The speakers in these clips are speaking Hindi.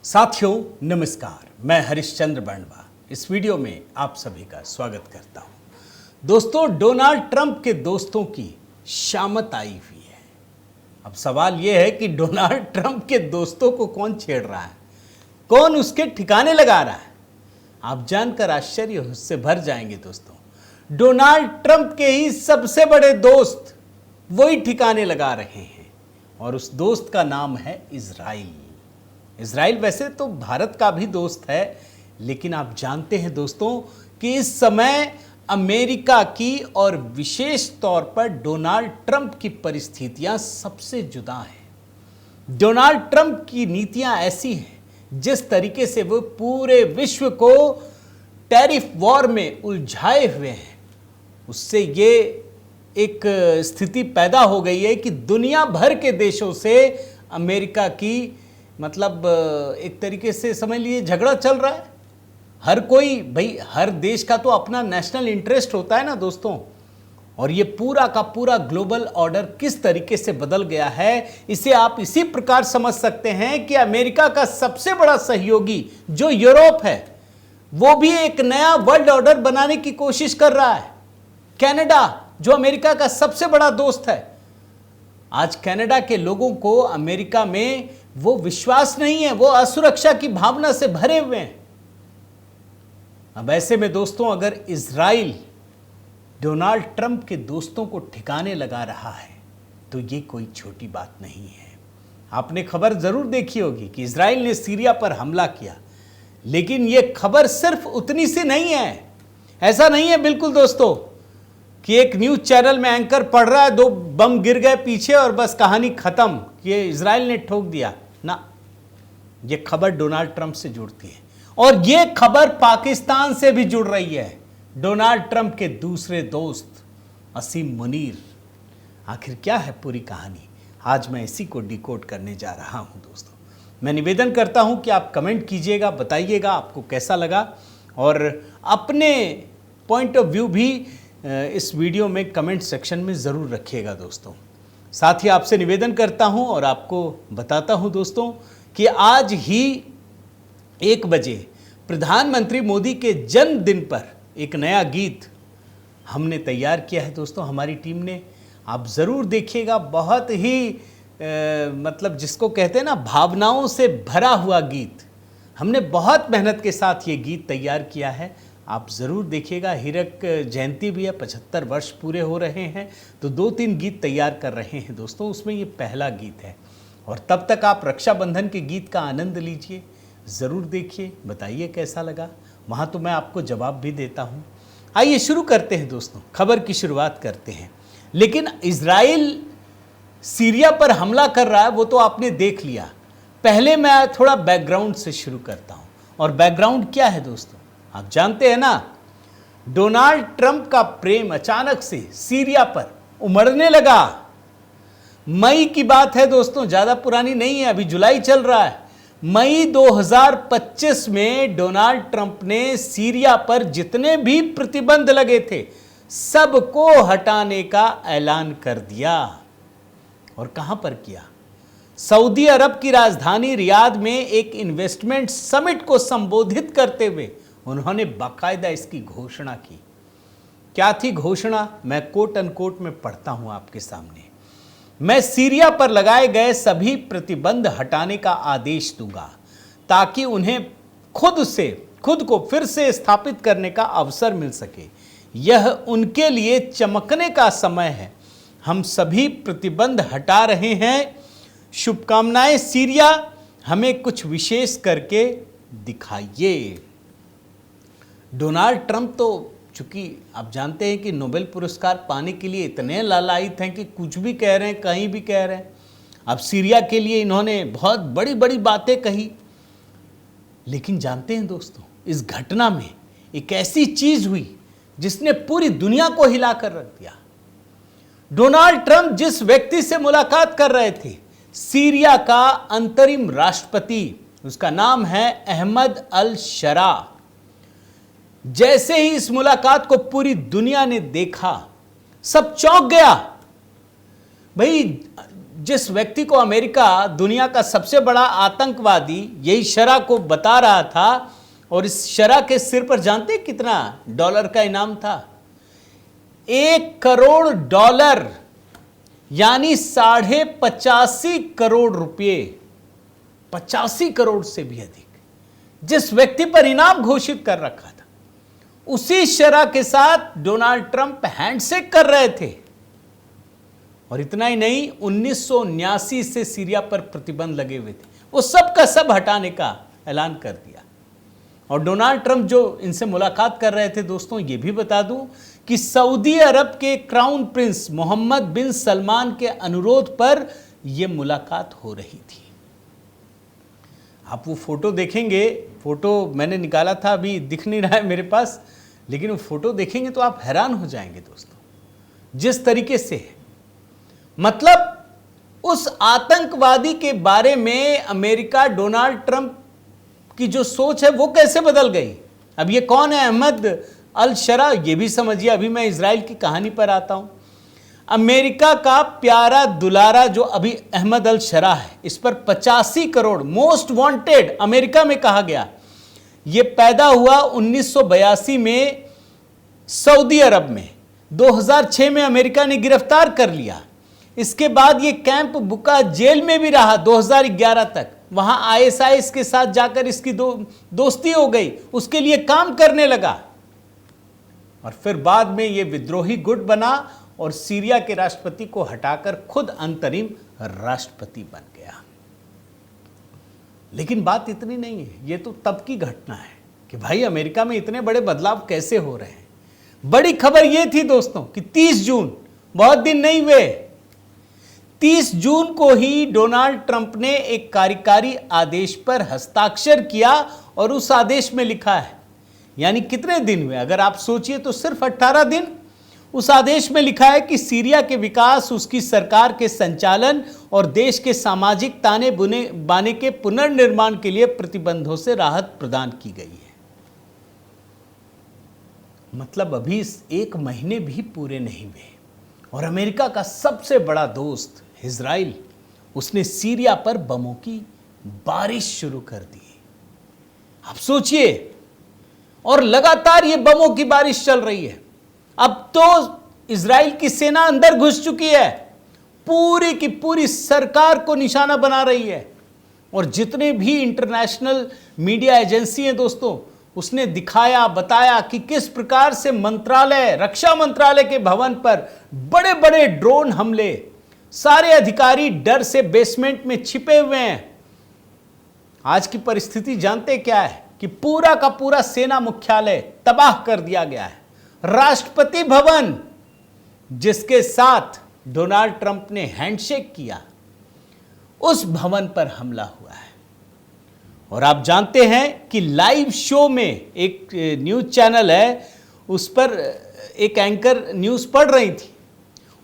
साथियों नमस्कार, मैं हरिश्चंद्र बंडवा इस वीडियो में आप सभी का स्वागत करता हूं। दोस्तों, डोनाल्ड ट्रंप के दोस्तों की शामत आई हुई है। अब सवाल यह है कि डोनाल्ड ट्रंप के दोस्तों को कौन छेड़ रहा है, कौन उसके ठिकाने लगा रहा है। आप जानकर आश्चर्य से भर जाएंगे। दोस्तों, डोनाल्ड ट्रंप के ही सबसे बड़े दोस्त वही ठिकाने लगा रहे हैं और उस दोस्त का नाम है इजराइल। इजराइल वैसे तो भारत का भी दोस्त है, लेकिन आप जानते हैं दोस्तों कि इस समय अमेरिका की और विशेष तौर पर डोनाल्ड ट्रंप की परिस्थितियां सबसे जुदा हैं। डोनाल्ड ट्रंप की नीतियां ऐसी हैं जिस तरीके से वो पूरे विश्व को टैरिफ वॉर में उलझाए हुए हैं, उससे ये एक स्थिति पैदा हो गई है कि दुनिया भर के देशों से अमेरिका की एक तरीके से समझ लिए झगड़ा चल रहा है। हर कोई भाई, हर देश का तो अपना नेशनल इंटरेस्ट होता है ना दोस्तों। और ये पूरा का पूरा ग्लोबल ऑर्डर किस तरीके से बदल गया है, इसे आप इसी प्रकार समझ सकते हैं कि अमेरिका का सबसे बड़ा सहयोगी जो यूरोप है, वो भी एक नया वर्ल्ड ऑर्डर बनाने की कोशिश कर रहा है। कनाडा जो अमेरिका का सबसे बड़ा दोस्त है, आज कनाडा के लोगों को अमेरिका में वो विश्वास नहीं है, वो असुरक्षा की भावना से भरे हुए हैं। अब ऐसे में दोस्तों, अगर इजराइल डोनाल्ड ट्रंप के दोस्तों को ठिकाने लगा रहा है तो ये कोई छोटी बात नहीं है। आपने खबर जरूर देखी होगी कि इजराइल ने सीरिया पर हमला किया, लेकिन ये खबर सिर्फ उतनी सी नहीं है। ऐसा नहीं है बिल्कुल दोस्तों कि एक न्यूज चैनल में एंकर पढ़ रहा है, 2 बम गिर गए पीछे और बस कहानी खत्म, ये इजराइल ने ठोक दिया ना। ये खबर डोनाल्ड ट्रंप से जुड़ती है और ये खबर पाकिस्तान से भी जुड़ रही है। डोनाल्ड ट्रंप के दूसरे दोस्त असीम मुनीर। आखिर क्या है पूरी कहानी, आज मैं इसी को डिकोड करने जा रहा हूं। दोस्तों, मैं निवेदन करता हूं कि आप कमेंट कीजिएगा, बताइएगा आपको कैसा लगा और अपने पॉइंट ऑफ व्यू भी इस वीडियो में कमेंट सेक्शन में ज़रूर रखिएगा दोस्तों। साथ ही आपसे निवेदन करता हूं और आपको बताता हूं दोस्तों कि आज ही 1 बजे प्रधानमंत्री मोदी के जन्मदिन पर एक नया गीत हमने तैयार किया है दोस्तों, हमारी टीम ने। आप ज़रूर देखिएगा, बहुत ही जिसको कहते हैं ना, भावनाओं से भरा हुआ गीत। हमने बहुत मेहनत के साथ ये गीत तैयार किया है, आप ज़रूर देखिएगा। हीरक जयंती भी है, 75 वर्ष पूरे हो रहे हैं, तो 2-3 गीत तैयार कर रहे हैं दोस्तों, उसमें ये पहला गीत है। और तब तक आप रक्षाबंधन के गीत का आनंद लीजिए, ज़रूर देखिए, बताइए कैसा लगा। वहाँ तो मैं आपको जवाब भी देता हूँ। आइए शुरू करते हैं दोस्तों, खबर की शुरुआत करते हैं। लेकिन इजराइल सीरिया पर हमला कर रहा है वो तो आपने देख लिया। पहले मैं थोड़ा बैकग्राउंड से शुरू करता हूँ। और बैकग्राउंड क्या है दोस्तों, आप जानते हैं ना, डोनाल्ड ट्रंप का प्रेम अचानक से सीरिया पर उमड़ने लगा। मई की बात है दोस्तों, ज्यादा पुरानी नहीं है, अभी जुलाई चल रहा है। मई 2025 में डोनाल्ड ट्रंप ने सीरिया पर जितने भी प्रतिबंध लगे थे सबको हटाने का ऐलान कर दिया। और कहां पर किया? सऊदी अरब की राजधानी रियाद में एक इन्वेस्टमेंट समिट को संबोधित करते हुए उन्होंने बाकायदा इसकी घोषणा की। क्या थी घोषणा? मैं कोट अनकोट में पढ़ता हूं आपके सामने। मैं सीरिया पर लगाए गए सभी प्रतिबंध हटाने का आदेश दूंगा ताकि उन्हें खुद को फिर से स्थापित करने का अवसर मिल सके। यह उनके लिए चमकने का समय है। हम सभी प्रतिबंध हटा रहे हैं। शुभकामनाएं सीरिया, हमें कुछ विशेष करके दिखाइए। डोनाल्ड ट्रंप तो चूंकि आप जानते हैं कि नोबेल पुरस्कार पाने के लिए इतने लालायित हैं कि कुछ भी कह रहे हैं, कहीं भी कह रहे हैं। अब सीरिया के लिए इन्होंने बहुत बड़ी बड़ी बातें कही। लेकिन जानते हैं दोस्तों, इस घटना में एक ऐसी चीज हुई जिसने पूरी दुनिया को हिला कर रख दिया। डोनाल्ड ट्रंप जिस व्यक्ति से मुलाकात कर रहे थे, सीरिया का अंतरिम राष्ट्रपति, उसका नाम है अहमद अल शरा। जैसे ही इस मुलाकात को पूरी दुनिया ने देखा, सब चौंक गया। भाई, जिस व्यक्ति को अमेरिका दुनिया का सबसे बड़ा आतंकवादी यही शरह को बता रहा था, और इस शरह के सिर पर जानते हैं कितना डॉलर का इनाम था? 1 करोड़ डॉलर, यानी 85.5 करोड़ रुपए, 85 करोड़ से भी अधिक जिस व्यक्ति पर इनाम घोषित कर रखा था, उसी शरह के साथ डोनाल्ड ट्रंप हैंडशेक कर रहे थे। और इतना ही नहीं, 1979 से सीरिया पर प्रतिबंध लगे हुए थे, वो सब का सब हटाने का ऐलान कर दिया। और डोनाल्ड ट्रंप जो इनसे मुलाकात कर रहे थे दोस्तों, ये भी बता दूं कि सऊदी अरब के क्राउन प्रिंस मोहम्मद बिन सलमान के अनुरोध पर यह मुलाकात हो रही थी। आप वो फोटो देखेंगे, फोटो मैंने निकाला था, अभी दिख नहीं रहा है मेरे पास, लेकिन वो फोटो देखेंगे तो आप हैरान हो जाएंगे दोस्तों, जिस तरीके से है। मतलब उस आतंकवादी के बारे में अमेरिका, डोनाल्ड ट्रंप की जो सोच है वो कैसे बदल गई। अब ये कौन है अहमद अल शरा, ये भी समझिए। अभी मैं इजराइल की कहानी पर आता हूं। अमेरिका का प्यारा दुलारा जो अभी अहमद अल शरा है, इस पर 85 करोड़ मोस्ट वांटेड अमेरिका में कहा गया। यह पैदा हुआ 1982 में सऊदी अरब में, 2006 में अमेरिका ने गिरफ्तार कर लिया। इसके बाद यह कैंप बुका जेल में भी रहा 2011 तक। वहां ISIS के साथ जाकर इसकी दोस्ती हो गई, उसके लिए काम करने लगा। और फिर बाद में यह विद्रोही गुट बना और सीरिया के राष्ट्रपति को हटाकर खुद अंतरिम राष्ट्रपति बन गया। लेकिन बात इतनी नहीं है, यह तो तब की घटना है कि भाई अमेरिका में इतने बड़े बदलाव कैसे हो रहे हैं। बड़ी खबर यह थी दोस्तों कि 30 जून, बहुत दिन नहीं हुए, 30 जून को ही डोनाल्ड ट्रंप ने एक कार्यकारी आदेश पर हस्ताक्षर किया और उस आदेश में लिखा है, यानी कितने दिन हुए अगर आप सोचिए तो सिर्फ 18 दिन। उस आदेश में लिखा है कि सीरिया के विकास, उसकी सरकार के संचालन और देश के सामाजिक ताने बाने के पुनर्निर्माण के लिए प्रतिबंधों से राहत प्रदान की गई है। मतलब अभी 1 महीने भी पूरे नहीं हुए और अमेरिका का सबसे बड़ा दोस्त इजराइल, उसने सीरिया पर बमों की बारिश शुरू कर दी। आप सोचिए, और लगातार ये बमों की बारिश चल रही है। अब तो इजराइल की सेना अंदर घुस चुकी है, पूरी की पूरी सरकार को निशाना बना रही है। और जितने भी इंटरनेशनल मीडिया एजेंसी हैं दोस्तों, उसने दिखाया, बताया कि किस प्रकार से मंत्रालय, रक्षा मंत्रालय के भवन पर बड़े बड़े ड्रोन हमले, सारे अधिकारी डर से बेसमेंट में छिपे हुए हैं। आज की परिस्थिति जानते क्या है कि पूरा का पूरा सेना मुख्यालय तबाह कर दिया गया है। राष्ट्रपति भवन, जिसके साथ डोनाल्ड ट्रंप ने हैंडशेक किया, उस भवन पर हमला हुआ है। और आप जानते हैं कि लाइव शो में एक न्यूज चैनल है, उस पर एक एंकर न्यूज पढ़ रही थी,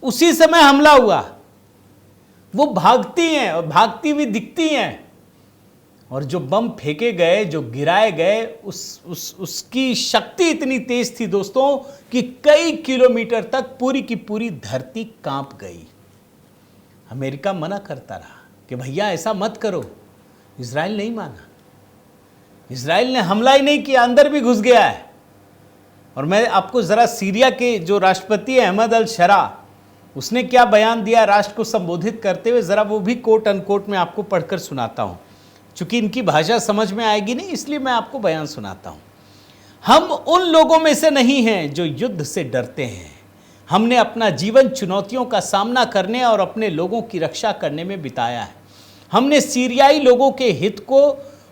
उसी समय हमला हुआ। वो भागती हैं और भागती हुई दिखती हैं, और जो बम फेंके गए, जो गिराए गए, उसकी शक्ति इतनी तेज थी दोस्तों कि कई किलोमीटर तक पूरी की पूरी धरती कांप गई। अमेरिका मना करता रहा कि भैया ऐसा मत करो। इजराइल नहीं माना, इजराइल ने हमला ही नहीं किया, अंदर भी घुस गया है। और मैं आपको जरा सीरिया के जो राष्ट्रपति अहमद अल शरा, उसने क्या बयान दिया राष्ट्र को संबोधित करते हुए, जरा वो भी कोट अनकोट में आपको पढ़कर सुनाता हूं। चूंकि इनकी भाषा समझ में आएगी नहीं, इसलिए मैं आपको बयान सुनाता हूं। हम उन लोगों में से नहीं हैं जो युद्ध से डरते हैं। हमने अपना जीवन चुनौतियों का सामना करने और अपने लोगों की रक्षा करने में बिताया है। हमने सीरियाई लोगों के हित को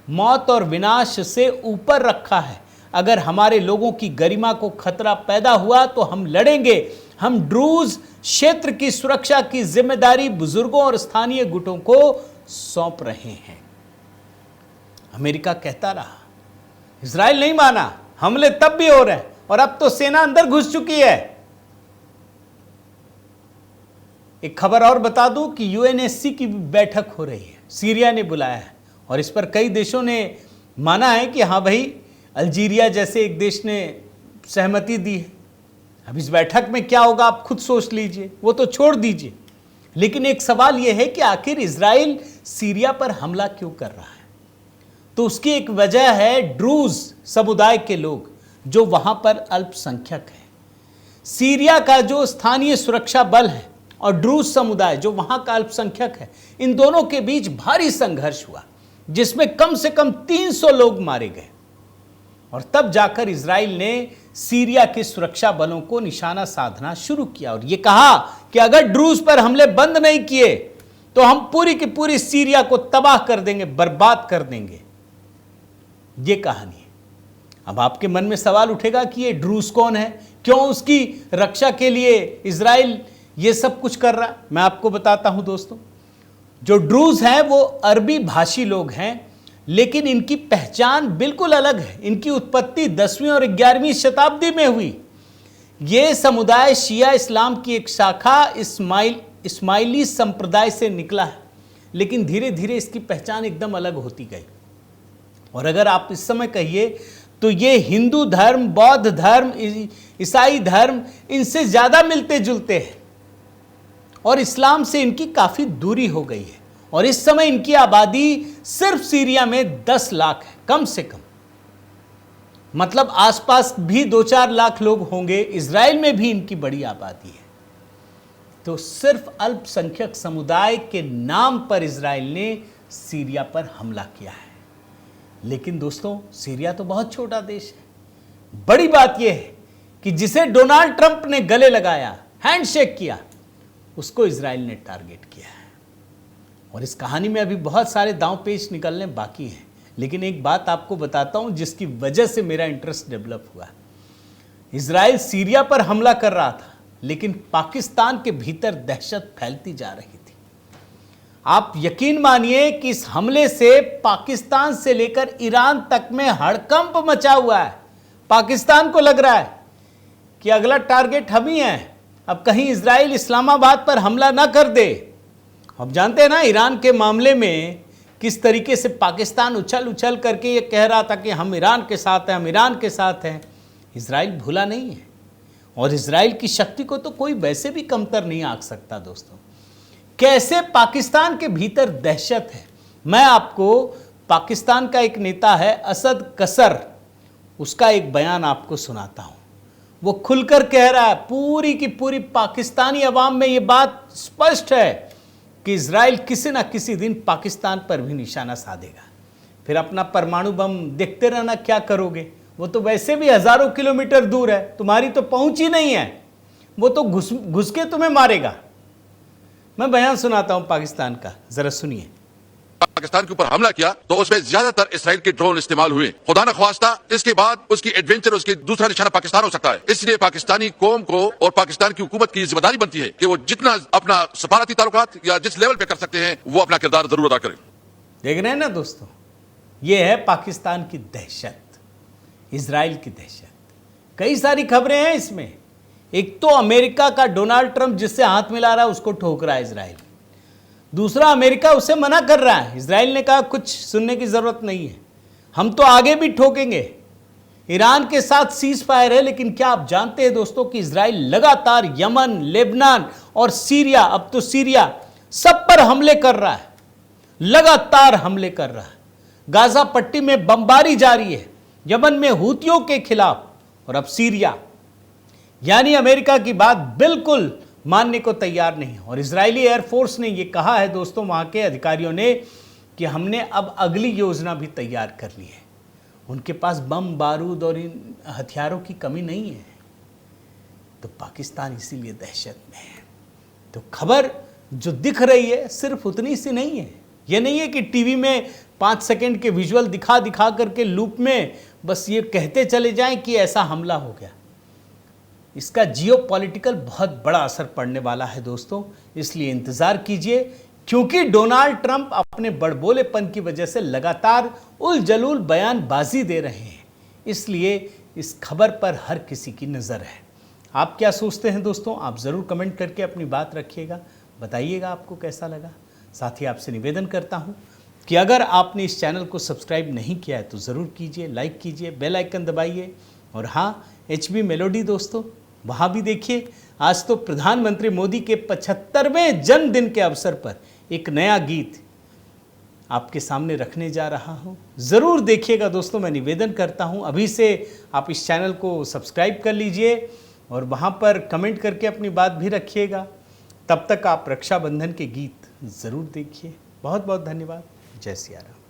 मौत और विनाश से ऊपर रखा है। अगर हमारे लोगों की गरिमा को खतरा पैदा हुआ तो हम लड़ेंगे। हम ड्रूज क्षेत्र की सुरक्षा की जिम्मेदारी बुजुर्गों और स्थानीय गुटों को सौंप रहे हैं। अमेरिका कहता रहा, इजराइल नहीं माना, हमले तब भी हो रहे हैं और अब तो सेना अंदर घुस चुकी है। एक खबर और बता दूं कि UNSC की बैठक हो रही है, सीरिया ने बुलाया है और इस पर कई देशों ने माना है कि हाँ भाई, अल्जीरिया जैसे एक देश ने सहमति दी है। अब इस बैठक में क्या होगा आप खुद सोच लीजिए, वो तो छोड़ दीजिए। लेकिन एक सवाल यह है कि आखिर इजराइल सीरिया पर हमला क्यों कर रहा है? तो उसकी एक वजह है ड्रूज समुदाय के लोग जो वहां पर अल्पसंख्यक हैं। सीरिया का जो स्थानीय सुरक्षा बल है और ड्रूज समुदाय जो वहां का अल्पसंख्यक है, इन दोनों के बीच भारी संघर्ष हुआ जिसमें कम से कम 300 लोग मारे गए। और तब जाकर इजराइल ने सीरिया के सुरक्षा बलों को निशाना साधना शुरू किया और यह कहा कि अगर ड्रूज पर हमले बंद नहीं किए तो हम पूरी की पूरी सीरिया को तबाह कर देंगे, बर्बाद कर देंगे। यह कहानी है। अब आपके मन में सवाल उठेगा कि ये ड्रूज कौन है, क्यों उसकी रक्षा के लिए इजराइल ये सब कुछ कर रहा है? मैं आपको बताता हूं दोस्तों। जो ड्रूज हैं वो अरबी भाषी लोग हैं, लेकिन इनकी पहचान बिल्कुल अलग है। इनकी उत्पत्ति 10वीं और 11वीं शताब्दी में हुई। ये समुदाय शिया इस्लाम की एक शाखा इस्माइली संप्रदाय से निकला है, लेकिन धीरे धीरे इसकी पहचान एकदम अलग होती गई। और अगर आप इस समय कहिए तो ये हिंदू धर्म, बौद्ध धर्म, ईसाई धर्म इनसे ज्यादा मिलते जुलते हैं और इस्लाम से इनकी काफी दूरी हो गई है। और इस समय इनकी आबादी सिर्फ सीरिया में 10 लाख है, कम से कम। मतलब आसपास भी 2-4 लाख लोग होंगे। इजराइल में भी इनकी बड़ी आबादी है। तो सिर्फ अल्पसंख्यक समुदाय के नाम पर इजराइल ने सीरिया पर हमला किया है। लेकिन दोस्तों, सीरिया तो बहुत छोटा देश है। बड़ी बात यह है कि जिसे डोनाल्ड ट्रंप ने गले लगाया, हैंडशेक किया, उसको इजराइल ने टारगेट किया है। और इस कहानी में अभी बहुत सारे दांव पेच निकलने बाकी हैं। लेकिन एक बात आपको बताता हूं जिसकी वजह से मेरा इंटरेस्ट डेवलप हुआ। इजराइल सीरिया पर हमला कर रहा था, लेकिन पाकिस्तान के भीतर दहशत फैलती जा रही थी। आप यकीन मानिए कि इस हमले से पाकिस्तान से लेकर ईरान तक में हड़कंप मचा हुआ है। पाकिस्तान को लग रहा है कि अगला टारगेट हम ही हैं। अब कहीं इजराइल इस्लामाबाद पर हमला ना कर दे। अब जानते हैं ना ईरान के मामले में किस तरीके से पाकिस्तान उछल उछल करके ये कह रहा था कि हम ईरान के साथ हैं, हम ईरान के साथ हैं। इजराइल भूला नहीं है और इजराइल की शक्ति को तो कोई वैसे भी कमतर नहीं आंक सकता। दोस्तों, कैसे पाकिस्तान के भीतर दहशत है। मैं आपको पाकिस्तान का एक नेता है असद कसर, उसका एक बयान आपको सुनाता हूं। वो खुलकर कह रहा है, पूरी की पूरी पाकिस्तानी अवाम में ये बात स्पष्ट है कि इजराइल किसी ना किसी दिन पाकिस्तान पर भी निशाना साधेगा। फिर अपना परमाणु बम देखते रहना, क्या करोगे? वो तो वैसे भी हजारों किलोमीटर दूर है, तुम्हारी तो पहुंच ही नहीं है। वो तो घुस के तुम्हें मारेगा। मैं बयान सुनाता हूं पाकिस्तान का, जरा सुनिए। पाकिस्तान के ऊपर हमला किया तो उसमें ज्यादातर इसराइल के ड्रोन इस्तेमाल हुए। खुदा न ख्वास्ता इसके बाद उसकी एडवेंचर, उसकी दूसरा निशाना पाकिस्तान हो सकता है। इसलिए पाकिस्तानी कौम को और पाकिस्तान की हुकूमत की जिम्मेदारी बनती है कि वो जितना अपना सफारती ताल्लुकात या जिस लेवल पे कर सकते हैं वो अपना किरदार जरूर अदा करें। देख रहे हैं ना दोस्तों, ये है पाकिस्तान की दहशत, इजराइल की दहशत। कई सारी खबरें हैं इसमें। एक तो अमेरिका का डोनाल्ड ट्रंप जिससे हाथ मिला रहा है उसको ठोक रहा है इजराइल। दूसरा, अमेरिका उसे मना कर रहा है। इजराइल ने कहा कुछ सुनने की जरूरत नहीं है, हम तो आगे भी ठोकेंगे। ईरान के साथ सीज फायर है, लेकिन क्या आप जानते हैं दोस्तों कि इजराइल लगातार यमन, लेबनान और सीरिया, अब तो सीरिया, सब पर हमले कर रहा है। लगातार हमले कर रहा है। गाजा पट्टी में बमबारी जारी है, यमन में हूतियों के खिलाफ, और अब सीरिया। यानी अमेरिका की बात बिल्कुल मानने को तैयार नहीं। और इजरायली एयरफोर्स ने यह कहा है दोस्तों, वहां के अधिकारियों ने, कि हमने अब अगली योजना भी तैयार कर ली है। उनके पास बम, बारूद और इन हथियारों की कमी नहीं है। तो पाकिस्तान इसीलिए दहशत में है। तो खबर जो दिख रही है सिर्फ उतनी सी नहीं है। यह नहीं है कि टीवी में 5 सेकंड के विजुअल दिखा दिखा करके लूप में बस ये कहते चले जाएं कि ऐसा हमला हो गया। इसका जियोपॉलिटिकल बहुत बड़ा असर पड़ने वाला है दोस्तों। इसलिए इंतजार कीजिए, क्योंकि डोनाल्ड ट्रंप अपने बड़बोलेपन की वजह से लगातार उलझुल बयानबाजी दे रहे हैं। इसलिए इस खबर पर हर किसी की नज़र है। आप क्या सोचते हैं दोस्तों? आप ज़रूर कमेंट करके अपनी बात रखिएगा, बताइएगा आपको कैसा लगा। साथ ही आपसे निवेदन करता हूं कि अगर आपने इस चैनल को सब्सक्राइब नहीं किया है तो ज़रूर कीजिए, लाइक कीजिए, बेल आइकन दबाइए। और हाँ, HB मेलोडी दोस्तों, वहाँ भी देखिए, आज तो प्रधानमंत्री मोदी के 75वें जन्मदिन के अवसर पर एक नया गीत आपके सामने रखने जा रहा हूँ। ज़रूर देखिएगा दोस्तों, मैं निवेदन करता हूँ अभी से आप इस चैनल को सब्सक्राइब कर लीजिए और वहाँ पर कमेंट करके अपनी बात भी रखिएगा। तब तक आप रक्षाबंधन के गीत ज़रूर देखिए। बहुत बहुत धन्यवाद। जय सिया राम।